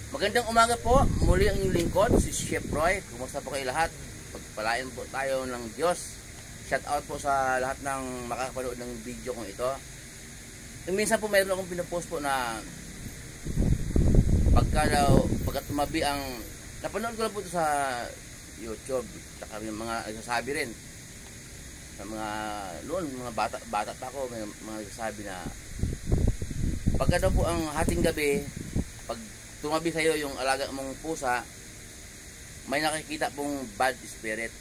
Magandang umaga po. Muli ang inyong lingkod, si Chef Roy. Kumusta po kayo lahat? Pagpalain po tayo ng Diyos. Shout out po sa lahat ng makakapanood ng video kong ito. Minsan po mayroon akong pinapost po na pagka tumabi ang napanood ko lang po ito sa YouTube. Saka yung mga nagsasabi rin sa mga noon, mga bata pa ako, may mga nagsasabi na pagka daw po ang hating gabi, pag tumabi sa'yo yung alaga mong pusa, may nakikita pong bad spirit.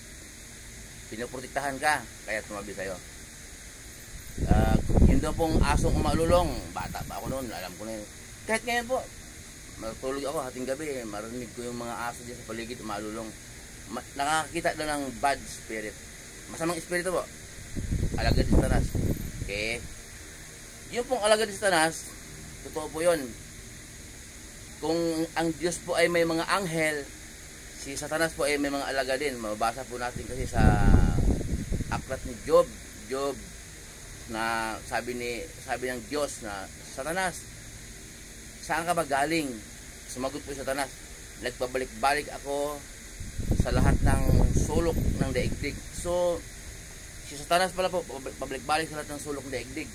Pinoprotektahan ka, kaya tumabi sa'yo. Yun daw pong asong umalulong, bata pa ako noon, alam ko na yun. Kahit ngayon po, matulog ako hating gabi, marinig ko yung mga aso dyan sa paligid umalulong. Nakakakita daw ng bad spirit. Masamang espiritu po, alagad ni Satanas. Okay? Yung pong alagad ni Satanas, totoo po yun. Kung ang Diyos po ay may mga anghel, si Satanas po ay may mga alagad din. Mababasa po natin kasi sa aklat ni Job na sabi ng Diyos na, Satanas, saan ka ba galing? Sumagot po si Satanas, nagpabalik-balik ako sa lahat ng sulok ng daigdig. So, si Satanas pala po, pabalik-balik sa lahat ng sulok ng daigdig.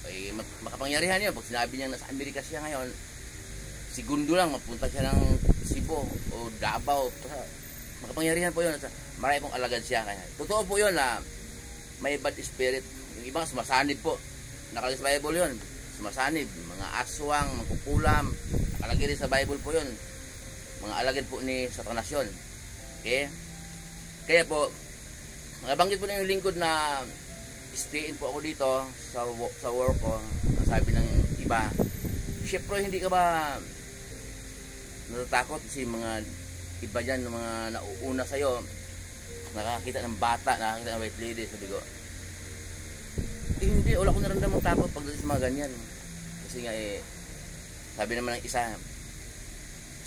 Ay, makapangyarihan yun. Pag sinabi niya nasa Amerika siya ngayon, segundo lang, mapunta siya ng Cebu o Davao. Makapangyarihan po yun. Marami pong alagad siya. Kaya, totoo po yun na may bad spirit. Yung ibang sumasanib po. Nakalagay sa Bible yun. Sumasanib. Mga aswang, magkukulam. Nakalagay rin sa Bible po yun. Mga alagad po ni Satanas yun. Okay? Kaya po, nabanggit po na yung lingkod na stayin po ako dito sa work ko. Sabi ng iba, Chef Roy, hindi ka ba natatakot kasi mga iba dyan, mga nauuna sa'yo, nakakita ng bata, nakakita ng white lady? Sabi ko, hindi, wala ko naramdamang takot pagdating sa mga ganyan. Kasi nga sabi naman ng isa,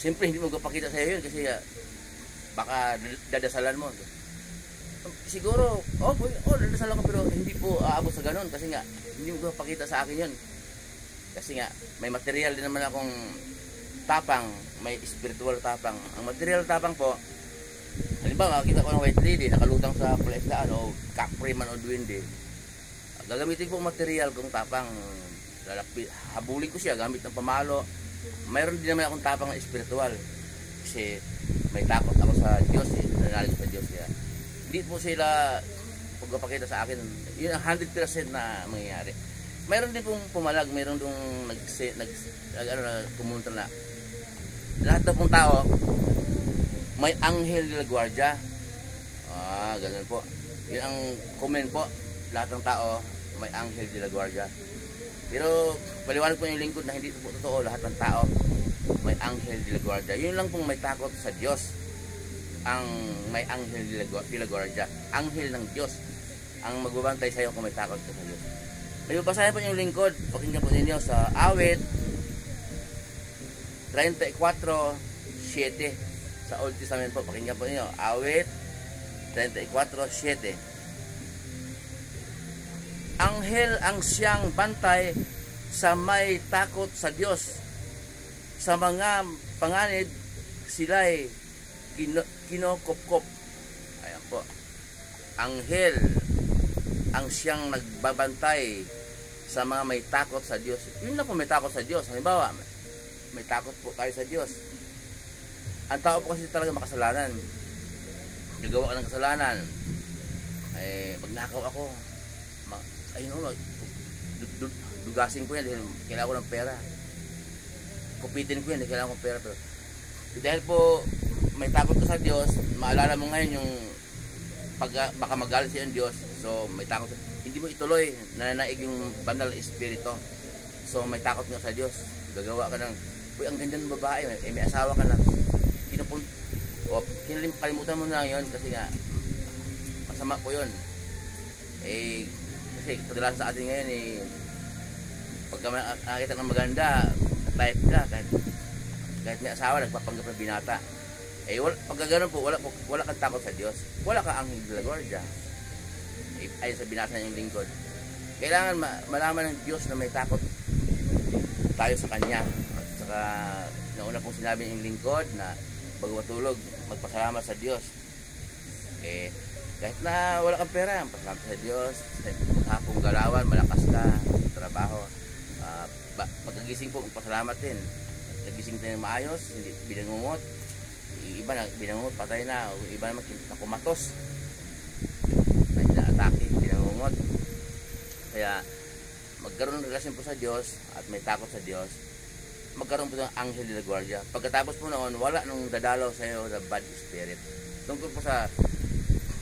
siyempre hindi mo kapakita sa'yo yun kasi baka dadasalan mo. Siguro, dadasalan ko, pero hindi po aabot sa ganun kasi nga hindi mo kapakita sa akin yun. Kasi nga may material din naman akong tapang, may spiritual tapang. Ang material tapang po, halimbawa makakita ko ng white lady nakalutang sa palaisdaan o kapre man o duwende, gagamitin ko material kong tapang, habulin ko siya gamit ng pamalo. Mayroon din naman akong tapang na spiritual kasi may takot ako sa Diyos, nanalig sa Diyos. Kaya hindi po sila pagpapakita sa akin, yun ang 100% na mangyayari. Mayroon din pong pumalag, mayroon dong pumunta na lahat na pong tao may anghel de la guardia. Ganun po. Yun ang comment po. Lahat ng tao may anghel de la guardia. Pero paliwanag po yung lingkod na hindi po totoo. Lahat ng tao may anghel de la guardia. Yun lang pong may takot sa Diyos ang may anghel de la guardia. Anghel ng Diyos ang magbabantay sa iyo kung may takot ka sa Diyos. May basahin po yung lingkod. Pakinggan po ninyo sa Awit 34:7 sa Old Testament po. Pakinggan po ninyo. Awit 34:7. Anghel ang siyang bantay sa may takot sa Diyos. Sa mga panganib sila'y kinokop-kop. Ayan po. Anghel ang siyang nagbabantay sa mga may takot sa Diyos. Yun na po, may takot sa Diyos. Halimbawa, may takot po tayo sa Diyos. Ang tao po kasi talaga makasalanan. Gagawa ka ng kasalanan. Magnakaw ako. Dugasin ko yan dahil kailangan ko ng pera. Kupitin ko yan dahil kailangan ko ng pera. Pero dahil po may takot ka sa Diyos, maalala mo ngayon yung baka magalit siya yung Diyos. So may takot. Hindi mo ituloy, nananaig yung banal espiritu. So may takot nga sa Diyos. Gagawa ka ng, ang ganda ng babae, may asawa ka na. Kalimutan mo na yun kasi nga masama po yun. Kasi kadalas sa atin ngayon pagka nakakita ng maganda, type ka kahit may asawa, nagpapanggap ng binata. Pagka ganun po, wala kang takot sa Diyos. Wala ka anghel de la guardia. Ayon sa binasa niyang lingkod. Kailangan malaman ng Diyos na may takot tayo sa Kanya. At saka nauna pong sinabi ng lingkod na bago matulog, magpasalamat sa Diyos. Kahit na wala kang pera, pasalamat sa Diyos. Hapong galawan, malakas ka sa trabaho. Pagkagising po, pasalamat din. Nagising tayo maayos, hindi binangungot. Iba na binangungot, patay na. Iba naman nakumatos. May na-atake, binangungot. Kaya magkaroon ng relasyon po sa Diyos at may takot sa Diyos, magkaroon po ng Angel de la Guardia. Pagkatapos po noon, wala nung dadalaw sa iyo na bad spirit. Tungkol po sa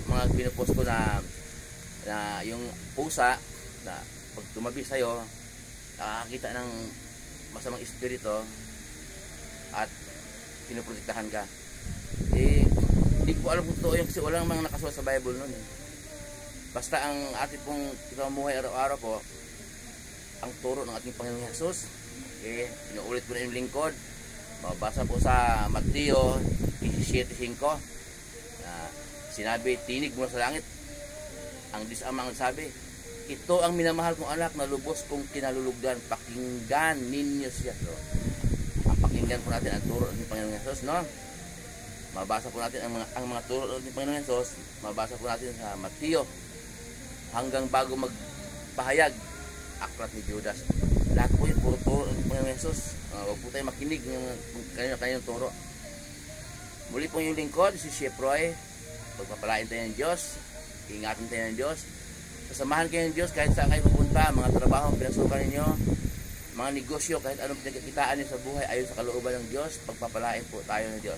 mga pinupost ko na yung pusa na pag tumabi sa iyo, nakakita ng masamang espiritu at pinoprotektahan ka. Hindi ko alam kung totoo yun kasi walang mga nakasulat sa Bible noon. Basta ang ating pong pinamuhay araw-araw po, ang turo ng ating Panginoong Jesus. Inuulit ko na yung lingkod. Mabasa po sa Mateo 17:5. Sinabi, tinig mula sa langit. Ang disamang sabi, ito ang minamahal kong anak na lubos kong kinalulugdan. Pakinggan ninyo siya. So, ang pakinggan po natin ang turo ng ating Panginoong Jesus, no? Mabasa po natin ang mga turo ng ating Panginoong Jesus. Mabasa po natin sa Mateo hanggang bago magpahayag aklat ni Judas. Lahat po yung puro turo ng Panginoong Jesus. Huwag po tayo makinig ng kanyang turo. Muli po yung lingkod, si Chef Roy. Pagpapalain tayo ng Diyos, ingatin tayo ng Diyos, kasamahan kayo ng Diyos kahit saan kayo pupunta, mga trabaho ang pinasukan ninyo, mga negosyo, kahit anong pinagkakitaan niyo sa buhay ayon sa kalooban ng Diyos, pagpapalain po tayo ng Diyos.